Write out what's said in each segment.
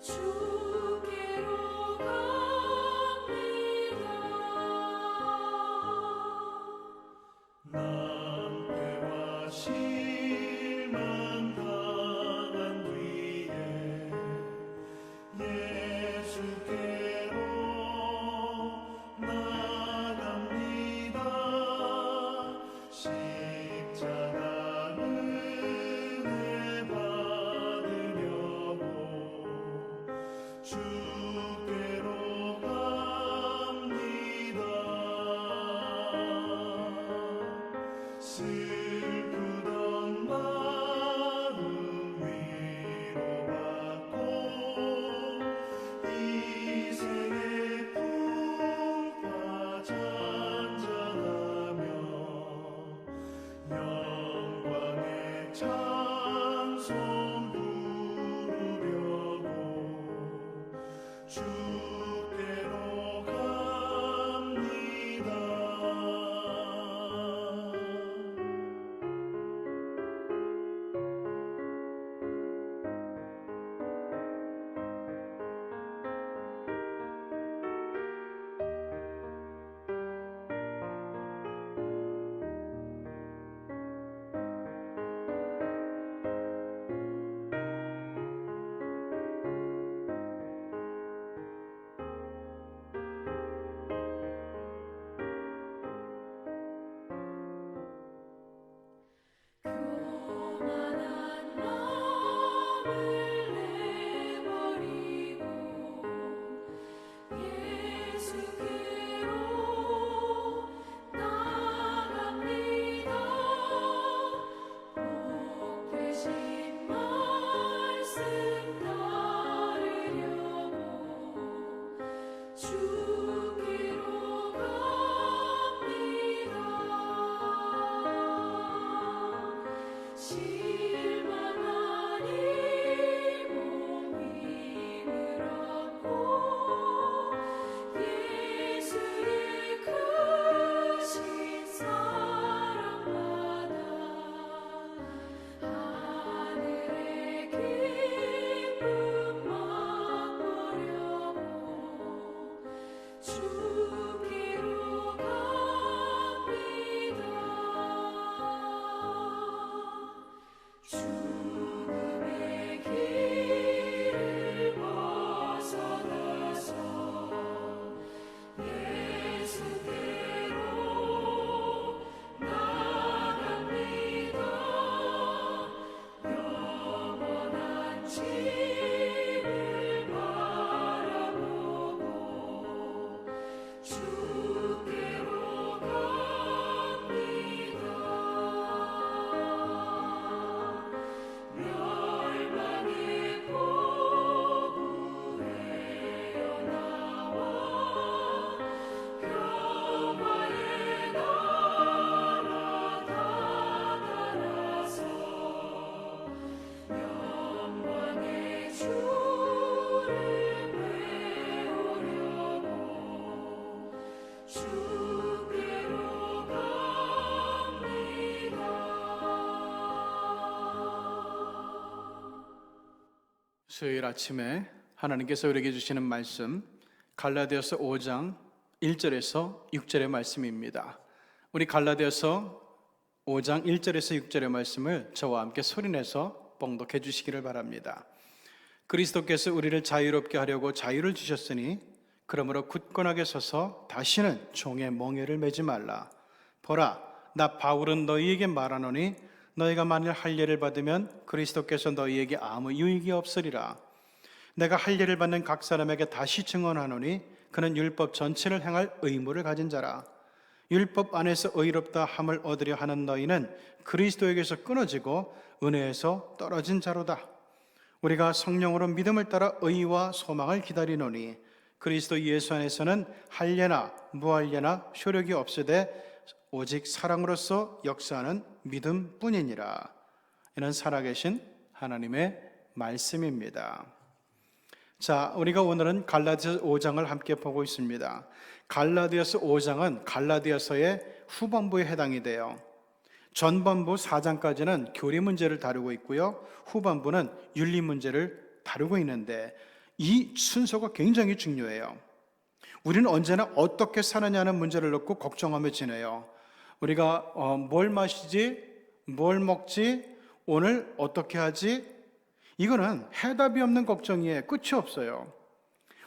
주께로 갑니다. 낭패와 실망 당한 뒤에 예수께로 나갑니다. 십자가 은혜 받으려고 주께로 갑니다. 슬프던 마음 위로받고 이생의 풍파 잔잔하며 영광의 찬송 부르려고 주께로 갑니다. 교만한 마음을 내버리고 예수께로 나갑니다. 복 되신 말씀 따르려고 주께로 갑니다. 실망한 이 몸 힘을 얻고 예수의 크신 사랑받아 하늘의 기쁨 맛보려고 주께로 갑니다. 죽음의 길을 벗어나서 예수께로 나갑니다. 영원한 집을 바라보고 주께로 갑니다. 멸망의 포구에어 나와 평화의 나라 다다라서 영광의 주를 배우려고 주께로 갑니다. 수요일 아침에 하나님께서 우리에게 주시는 말씀 갈라디아서 5장 1절에서 6절의 말씀입니다. 우리 갈라디아서 5장 1절에서 6절의 말씀을 저와 함께 소리내서 봉독해 주시기를 바랍니다. 그리스도께서 우리를 자유롭게 하려고 자유를 주셨으니 그러므로 굳건하게 서서 다시는 종의 멍에를 매지 말라. 보라, 나 바울은 너희에게 말하노니 너희가 만일 할례를 받으면 그리스도께서 너희에게 아무 유익이 없으리라. 내가 할례를 받는 각 사람에게 다시 증언하노니 그는 율법 전체를 행할 의무를 가진 자라. 율법 안에서 의롭다 함을 얻으려 하는 너희는 그리스도에게서 끊어지고 은혜에서 떨어진 자로다. 우리가 성령으로 믿음을 따라 의와 소망을 기다리노니 그리스도 예수 안에서는 할례나 무할례나 효력이 없으되 오직 사랑으로서 역사하는 믿음뿐이니라. 이는 살아계신 하나님의 말씀입니다. 자, 우리가 오늘은 갈라디아서 5장을 함께 보고 있습니다. 갈라디아서 5장은 갈라디아서의 후반부에 해당이 돼요. 전반부 4장까지는 교리 문제를 다루고 있고요, 후반부는 윤리 문제를 다루고 있는데 이 순서가 굉장히 중요해요. 우리는 언제나 어떻게 사느냐는 문제를 놓고 걱정하며 지내요. 우리가 뭘 마시지? 뭘 먹지? 오늘 어떻게 하지? 이거는 해답이 없는 걱정이에요. 끝이 없어요.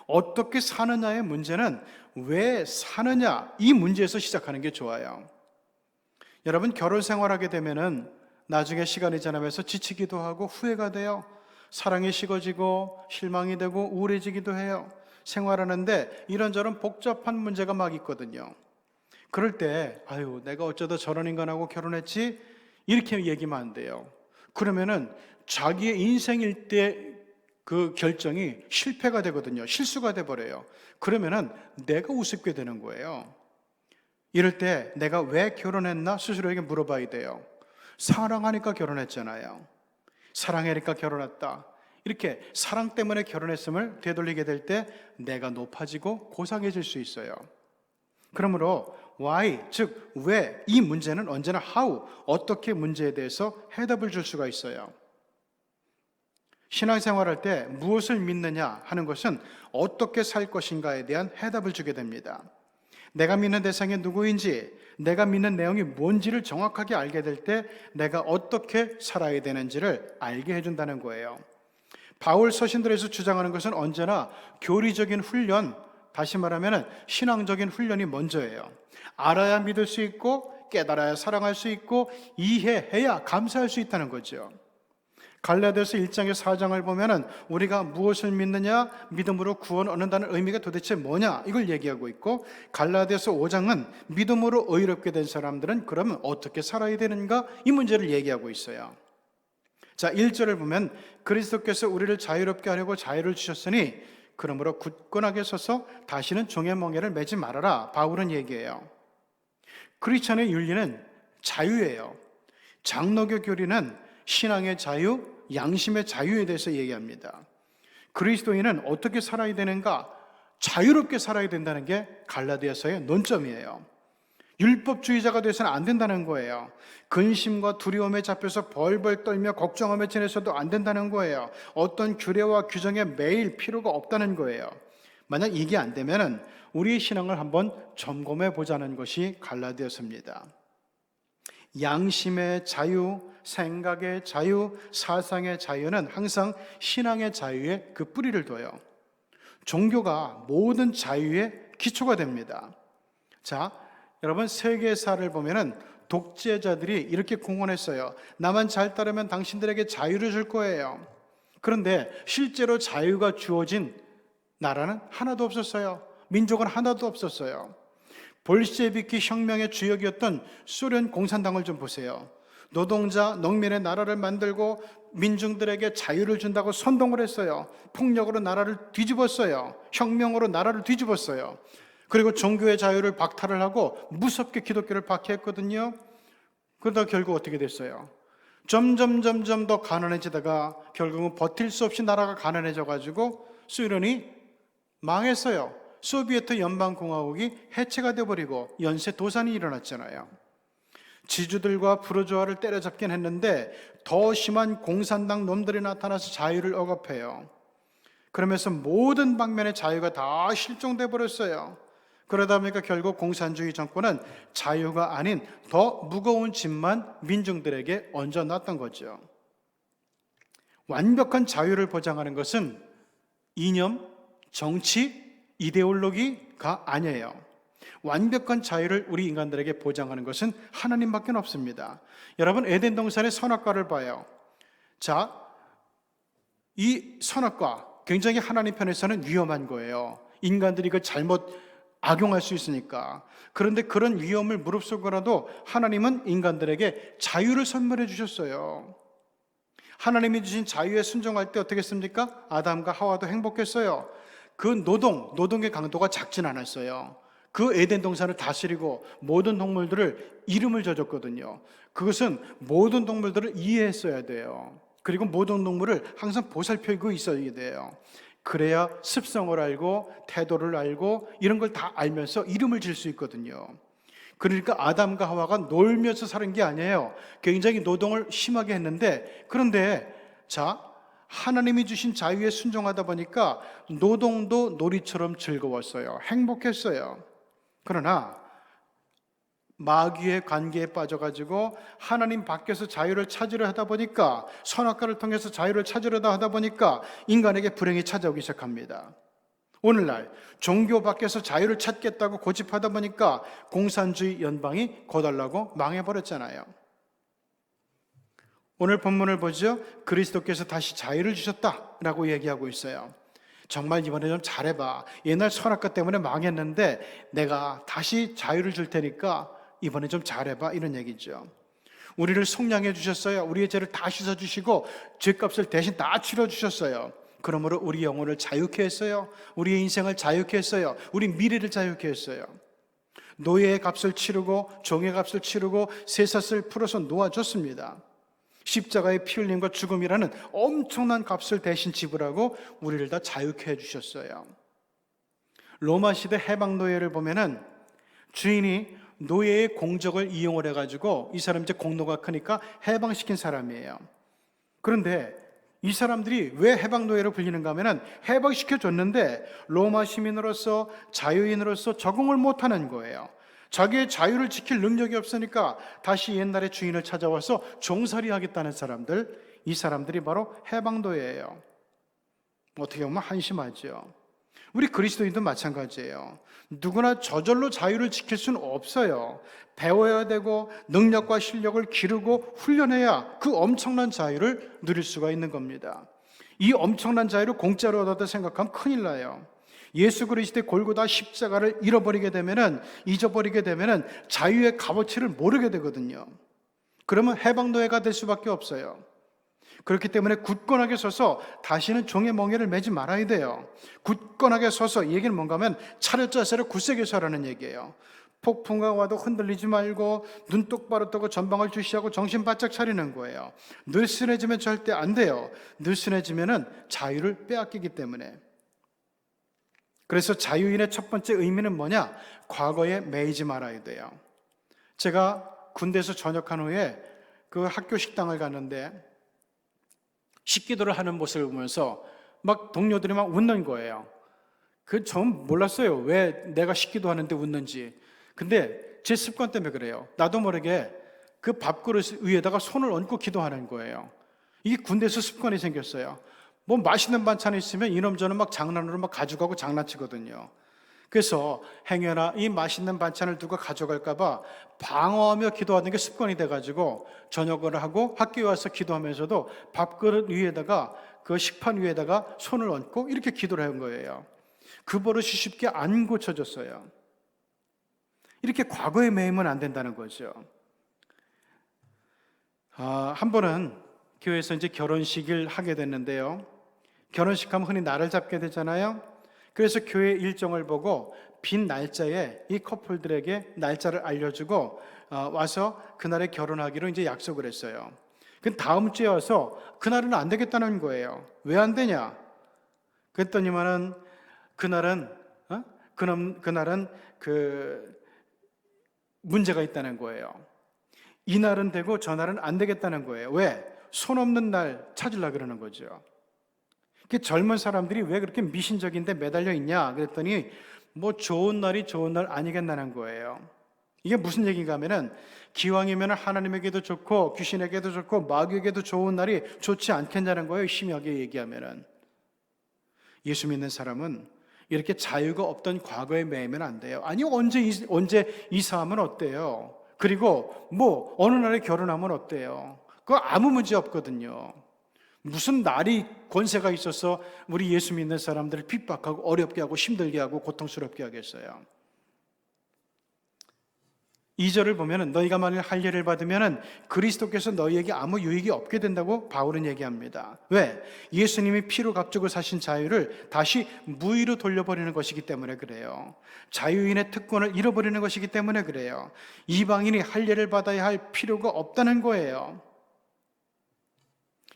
어떻게 사느냐의 문제는 왜 사느냐, 이 문제에서 시작하는 게 좋아요. 여러분, 결혼 생활하게 되면은 나중에 시간이 지나면서 지치기도 하고 후회가 돼요. 사랑이 식어지고 실망이 되고 우울해지기도 해요. 생활하는데 이런저런 복잡한 문제가 막 있거든요. 그럴 때 아유, 내가 어쩌다 저런 인간하고 결혼했지? 이렇게 얘기하면 안 돼요. 그러면은 자기의 인생일 때 그 결정이 실패가 되거든요. 실수가 돼버려요. 그러면은 내가 우습게 되는 거예요. 이럴 때 내가 왜 결혼했나 스스로에게 물어봐야 돼요. 사랑하니까 결혼했잖아요. 사랑하니까 결혼했다. 이렇게 사랑 때문에 결혼했음을 되돌리게 될 때 내가 높아지고 고상해질 수 있어요. 그러므로 why, 즉 왜, 이 문제는 언제나 how, 어떻게 문제에 대해서 해답을 줄 수가 있어요. 신앙생활할 때 무엇을 믿느냐 하는 것은 어떻게 살 것인가에 대한 해답을 주게 됩니다. 내가 믿는 대상이 누구인지, 내가 믿는 내용이 뭔지를 정확하게 알게 될 때 내가 어떻게 살아야 되는지를 알게 해준다는 거예요. 바울 서신들에서 주장하는 것은 언제나 교리적인 훈련, 다시 말하면 신앙적인 훈련이 먼저예요. 알아야 믿을 수 있고 깨달아야 사랑할 수 있고 이해해야 감사할 수 있다는 거죠. 갈라디아서 1장에 4장을 보면은 우리가 무엇을 믿느냐, 믿음으로 구원 얻는다는 의미가 도대체 뭐냐, 이걸 얘기하고 있고, 갈라디아서 5장은 믿음으로 의롭게 된 사람들은 그러면 어떻게 살아야 되는가, 이 문제를 얘기하고 있어요. 자, 1절을 보면 그리스도께서 우리를 자유롭게 하려고 자유를 주셨으니 그러므로 굳건하게 서서 다시는 종의 멍에를 매지 말아라, 바울은 얘기해요. 크리스천의 윤리는 자유예요. 장로교 교리는 신앙의 자유, 양심의 자유에 대해서 얘기합니다. 그리스도인은 어떻게 살아야 되는가? 자유롭게 살아야 된다는 게 갈라디아서의 논점이에요. 율법주의자가 돼서는 안 된다는 거예요. 근심과 두려움에 잡혀서 벌벌 떨며 걱정하며 지내서도 안 된다는 거예요. 어떤 규례와 규정에 매일 필요가 없다는 거예요. 만약 이게 안 되면은 우리의 신앙을 한번 점검해 보자는 것이 갈라디아서입니다. 양심의 자유, 생각의 자유, 사상의 자유는 항상 신앙의 자유에 그 뿌리를 둬요. 종교가 모든 자유의 기초가 됩니다. 자, 여러분, 세계사를 보면은 독재자들이 이렇게 공언했어요. 나만 잘 따르면 당신들에게 자유를 줄 거예요. 그런데 실제로 자유가 주어진 나라는 하나도 없었어요. 민족은 하나도 없었어요. 볼셰비키 혁명의 주역이었던 소련 공산당을 좀 보세요. 노동자, 농민의 나라를 만들고 민중들에게 자유를 준다고 선동을 했어요. 폭력으로 나라를 뒤집었어요. 혁명으로 나라를 뒤집었어요. 그리고 종교의 자유를 박탈을 하고 무섭게 기독교를 박해했거든요. 그러다 결국 어떻게 됐어요? 점점 더 가난해지다가 결국은 버틸 수 없이 나라가 가난해져가지고 소련이 망했어요. 소비에트 연방공화국이 해체가 되어버리고 연쇄 도산이 일어났잖아요. 지주들과 부르주아를 때려잡긴 했는데 더 심한 공산당 놈들이 나타나서 자유를 억압해요. 그러면서 모든 방면의 자유가 다 실종돼 버렸어요. 그러다 보니까 결국 공산주의 정권은 자유가 아닌 더 무거운 짐만 민중들에게 얹어놨던 거죠. 완벽한 자유를 보장하는 것은 이념, 정치, 이데올로기가 아니에요. 완벽한 자유를 우리 인간들에게 보장하는 것은 하나님밖에 없습니다. 여러분, 에덴 동산의 선악과를 봐요. 자, 이 선악과 굉장히 하나님 편에서는 위험한 거예요. 인간들이 그걸 잘못 악용할 수 있으니까. 그런데 그런 위험을 무릅쓰고라도 하나님은 인간들에게 자유를 선물해 주셨어요. 하나님이 주신 자유에 순종할 때 어떻게 했습니까? 아담과 하와도 행복했어요. 그 노동의 강도가 작진 않았어요. 그 에덴 동산을 다스리고 모든 동물들을 이름을 져줬거든요. 그것은 모든 동물들을 이해했어야 돼요. 그리고 모든 동물을 항상 보살펴고 있어야 돼요. 그래야 습성을 알고 태도를 알고 이런 걸 다 알면서 이름을 질 수 있거든요. 그러니까 아담과 하와가 놀면서 사는 게 아니에요. 굉장히 노동을 심하게 했는데, 그런데 자, 하나님이 주신 자유에 순종하다 보니까 노동도 놀이처럼 즐거웠어요. 행복했어요. 그러나 마귀의 관계에 빠져가지고 하나님 밖에서 자유를 찾으려 하다 보니까, 선악과를 통해서 자유를 찾으려다 하다 보니까 인간에게 불행이 찾아오기 시작합니다. 오늘날 종교 밖에서 자유를 찾겠다고 고집하다 보니까 공산주의 연방이 거달라고 망해버렸잖아요. 오늘 본문을 보죠. 그리스도께서 다시 자유를 주셨다라고 얘기하고 있어요. 정말 이번에 좀 잘해봐. 옛날 선악과 때문에 망했는데 내가 다시 자유를 줄 테니까 이번에 좀 잘해봐, 이런 얘기죠. 우리를 속량해 주셨어요. 우리의 죄를 다 씻어주시고 죄값을 대신 다 치러주셨어요. 그러므로 우리 영혼을 자유케 했어요. 우리의 인생을 자유케 했어요. 우리 미래를 자유케 했어요. 노예의 값을 치르고 종의 값을 치르고 쇠사슬 풀어서 놓아줬습니다. 십자가의 피 흘림과 죽음이라는 엄청난 값을 대신 지불하고 우리를 다 자유케 해주셨어요. 로마 시대 해방 노예를 보면은 주인이 노예의 공적을 이용을 해가지고 이 사람 이제 공로가 크니까 해방시킨 사람이에요. 그런데 이 사람들이 왜 해방 노예로 불리는가 하면은 해방시켜줬는데 로마 시민으로서 자유인으로서 적응을 못하는 거예요. 자기의 자유를 지킬 능력이 없으니까 다시 옛날의 주인을 찾아와서 종살이 하겠다는 사람들, 이 사람들이 바로 해방도예요. 어떻게 보면 한심하죠. 우리 그리스도인도 마찬가지예요. 누구나 저절로 자유를 지킬 수는 없어요. 배워야 되고 능력과 실력을 기르고 훈련해야 그 엄청난 자유를 누릴 수가 있는 겁니다. 이 엄청난 자유를 공짜로 얻었다 생각하면 큰일 나요. 예수 그리스도의 골고다 십자가를 잊어버리게 되면은 자유의 값어치를 모르게 되거든요. 그러면 해방노예가 될 수밖에 없어요. 그렇기 때문에 굳건하게 서서 다시는 종의 멍에를 매지 말아야 돼요. 굳건하게 서서, 이 얘기는 뭔가 하면 차렷 자세로 굳세게 서라는 얘기예요. 폭풍과 와도 흔들리지 말고 눈 똑바로 뜨고 전방을 주시하고 정신 바짝 차리는 거예요. 느슨해지면 절대 안 돼요. 느슨해지면은 자유를 빼앗기기 때문에. 그래서 자유인의 첫 번째 의미는 뭐냐? 과거에 매이지 말아야 돼요. 제가 군대에서 전역한 후에 그 학교 식당을 갔는데 식기도를 하는 모습을 보면서 막 동료들이 막 웃는 거예요. 전 몰랐어요. 왜 내가 식기도 하는데 웃는지. 근데 제 습관 때문에 그래요. 나도 모르게 그 밥그릇 위에다가 손을 얹고 기도하는 거예요. 이게 군대에서 습관이 생겼어요. 뭐 맛있는 반찬이 있으면 이놈저놈 막 장난으로 막 가져가고 장난치거든요. 그래서 행여나 이 맛있는 반찬을 누가 가져갈까봐 방어하며 기도하는 게 습관이 돼가지고 저녁을 하고 학교에 와서 기도하면서도 밥그릇 위에다가 그 식판 위에다가 손을 얹고 이렇게 기도를 한 거예요. 그 버릇이 쉽게 안 고쳐졌어요. 이렇게 과거에 매이면 안 된다는 거죠. 한 번은 교회에서 이제 결혼식을 하게 됐는데요. 결혼식 하면 흔히 날을 잡게 되잖아요. 그래서 교회 일정을 보고 빈 날짜에 이 커플들에게 날짜를 알려주고 와서 그날에 결혼하기로 이제 약속을 했어요. 그 다음 주에 와서 그날은 안 되겠다는 거예요. 왜 안 되냐? 그랬더니만은 그날은 그 문제가 있다는 거예요. 이날은 되고 저날은 안 되겠다는 거예요. 왜? 손 없는 날 찾으려고 그러는 거죠. 젊은 사람들이 왜 그렇게 미신적인데 매달려 있냐? 그랬더니 뭐 좋은 날이 좋은 날 아니겠다는 거예요. 이게 무슨 얘기인가 하면은 기왕이면 하나님에게도 좋고 귀신에게도 좋고 마귀에게도 좋은 날이 좋지 않겠냐는 거예요. 심하게 얘기하면은. 예수 믿는 사람은 이렇게 자유가 없던 과거에 매이면 안 돼요. 아니 언제 이사하면 어때요? 그리고 뭐 어느 날에 결혼하면 어때요? 그거 아무 문제 없거든요. 무슨 날이 권세가 있어서 우리 예수 믿는 사람들을 핍박하고 어렵게 하고 힘들게 하고 고통스럽게 하겠어요. 2절을 보면 너희가 만일 할례를 받으면 그리스도께서 너희에게 아무 유익이 없게 된다고 바울은 얘기합니다. 왜? 예수님이 피로 값주고 사신 자유를 다시 무의로 돌려버리는 것이기 때문에 그래요. 자유인의 특권을 잃어버리는 것이기 때문에 그래요. 이방인이 할례를 받아야 할 필요가 없다는 거예요.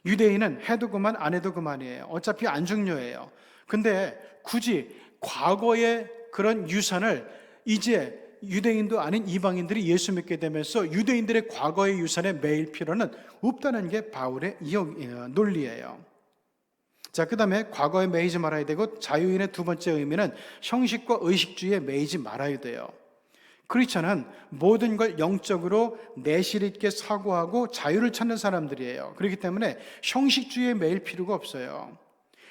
유대인은 해도 그만 안 해도 그만이에요. 어차피 안 중요해요. 근데 굳이 과거의 그런 유산을 이제 유대인도 아닌 이방인들이 예수 믿게 되면서 유대인들의 과거의 유산에 매일 필요는 없다는 게 바울의 논리예요. 자, 그 다음에 과거에 매이지 말아야 되고, 자유인의 두 번째 의미는 형식과 의식주의에 매이지 말아야 돼요. 크리스천은 모든 걸 영적으로 내실 있게 사고하고 자유를 찾는 사람들이에요. 그렇기 때문에 형식주의에 매일 필요가 없어요.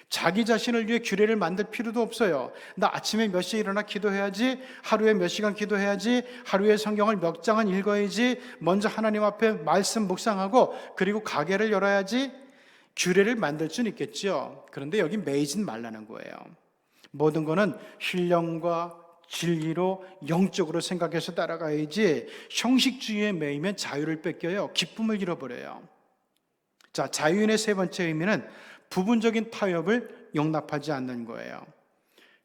자기 자신을 위해 규례를 만들 필요도 없어요. 나 아침에 몇 시에 일어나 기도해야지, 하루에 몇 시간 기도해야지, 하루에 성경을 몇 장은 읽어야지, 먼저 하나님 앞에 말씀 묵상하고 그리고 가게를 열어야지, 규례를 만들 수는 있겠죠. 그런데 여기 매이진 말라는 거예요. 모든 거는 신령과 진리로 영적으로 생각해서 따라가야지, 형식주의에 매이면 자유를 뺏겨요. 기쁨을 잃어버려요. 자, 자유인의 세 번째 의미는 부분적인 타협을 용납하지 않는 거예요.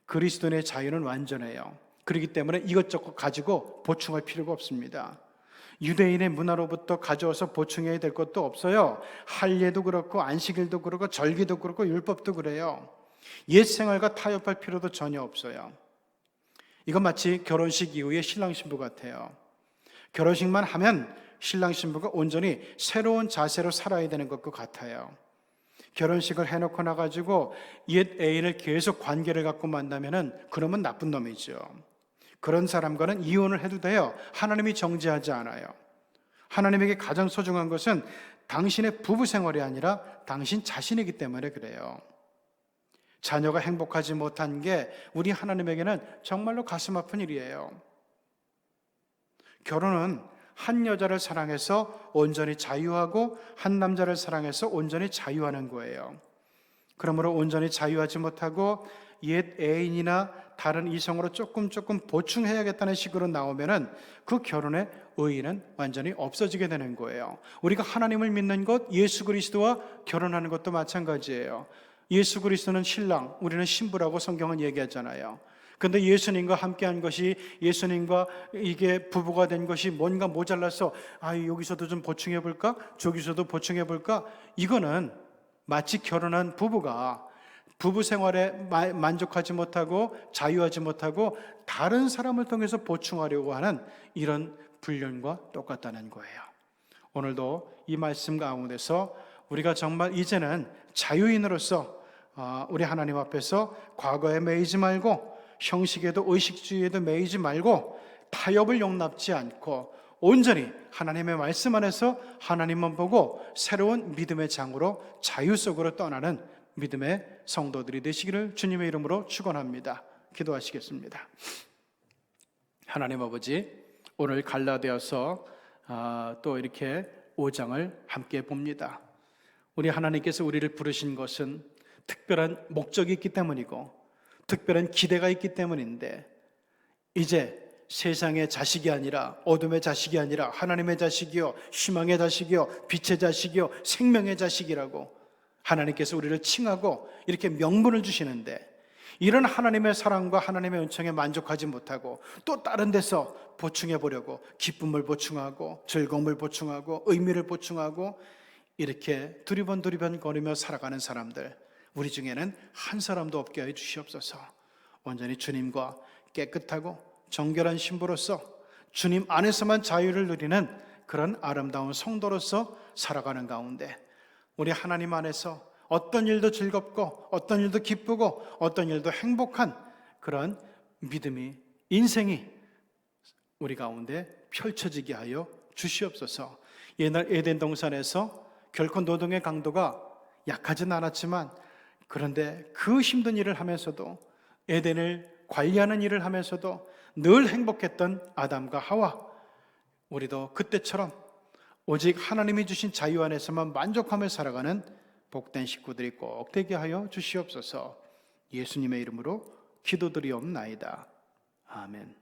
그리스도인의 자유는 완전해요. 그렇기 때문에 이것저것 가지고 보충할 필요가 없습니다. 유대인의 문화로부터 가져와서 보충해야 될 것도 없어요. 할례도 그렇고 안식일도 그렇고 절기도 그렇고 율법도 그래요. 옛 생활과 타협할 필요도 전혀 없어요. 이건 마치 결혼식 이후에 신랑 신부 같아요. 결혼식만 하면 신랑 신부가 온전히 새로운 자세로 살아야 되는 것과 같아요. 결혼식을 해놓고 나가지고 옛 애인을 계속 관계를 갖고 만나면은 그러면 나쁜 놈이죠. 그런 사람과는 이혼을 해도 돼요. 하나님이 정죄하지 않아요. 하나님에게 가장 소중한 것은 당신의 부부 생활이 아니라 당신 자신이기 때문에 그래요. 자녀가 행복하지 못한 게 우리 하나님에게는 정말로 가슴 아픈 일이에요. 결혼은 한 여자를 사랑해서 온전히 자유하고 한 남자를 사랑해서 온전히 자유하는 거예요. 그러므로 온전히 자유하지 못하고 옛 애인이나 다른 이성으로 조금 보충해야겠다는 식으로 나오면은 그 결혼의 의의는 완전히 없어지게 되는 거예요. 우리가 하나님을 믿는 것, 예수 그리스도와 결혼하는 것도 마찬가지예요. 예수 그리스도는 신랑, 우리는 신부라고 성경은 얘기하잖아요. 그런데 예수님과 함께한 것이, 예수님과 이게 부부가 된 것이 뭔가 모자라서 여기서도 좀 보충해 볼까? 저기서도 보충해 볼까? 이거는 마치 결혼한 부부가 부부 생활에 만족하지 못하고 자유하지 못하고 다른 사람을 통해서 보충하려고 하는 이런 불륜과 똑같다는 거예요. 오늘도 이 말씀 가운데서 우리가 정말 이제는 자유인으로서 우리 하나님 앞에서 과거에 매이지 말고 형식에도 의식주의에도 매이지 말고 타협을 용납지 않고 온전히 하나님의 말씀 안에서 하나님만 보고 새로운 믿음의 장으로 자유 속으로 떠나는 믿음의 성도들이 되시기를 주님의 이름으로 축원합니다. 기도하시겠습니다. 하나님 아버지, 오늘 갈라디아서 또 이렇게 5장을 함께 봅니다. 우리 하나님께서 우리를 부르신 것은 특별한 목적이 있기 때문이고 특별한 기대가 있기 때문인데, 이제 세상의 자식이 아니라 어둠의 자식이 아니라 하나님의 자식이요 희망의 자식이요 빛의 자식이요 생명의 자식이라고 하나님께서 우리를 칭하고 이렇게 명분을 주시는데, 이런 하나님의 사랑과 하나님의 은총에 만족하지 못하고 또 다른 데서 보충해 보려고 기쁨을 보충하고 즐거움을 보충하고 의미를 보충하고 이렇게 두리번 거리며 살아가는 사람들, 우리 중에는 한 사람도 없게 해 주시옵소서. 온전히 주님과 깨끗하고 정결한 신부로서 주님 안에서만 자유를 누리는 그런 아름다운 성도로서 살아가는 가운데 우리 하나님 안에서 어떤 일도 즐겁고 어떤 일도 기쁘고 어떤 일도 행복한 그런 믿음이, 인생이 우리 가운데 펼쳐지게 하여 주시옵소서. 옛날 에덴 동산에서 결코 노동의 강도가 약하진 않았지만, 그런데 그 힘든 일을 하면서도, 에덴을 관리하는 일을 하면서도 늘 행복했던 아담과 하와, 우리도 그때처럼 오직 하나님이 주신 자유 안에서만 만족하며 살아가는 복된 식구들이 꼭 되게 하여 주시옵소서. 예수님의 이름으로 기도드리옵나이다. 아멘.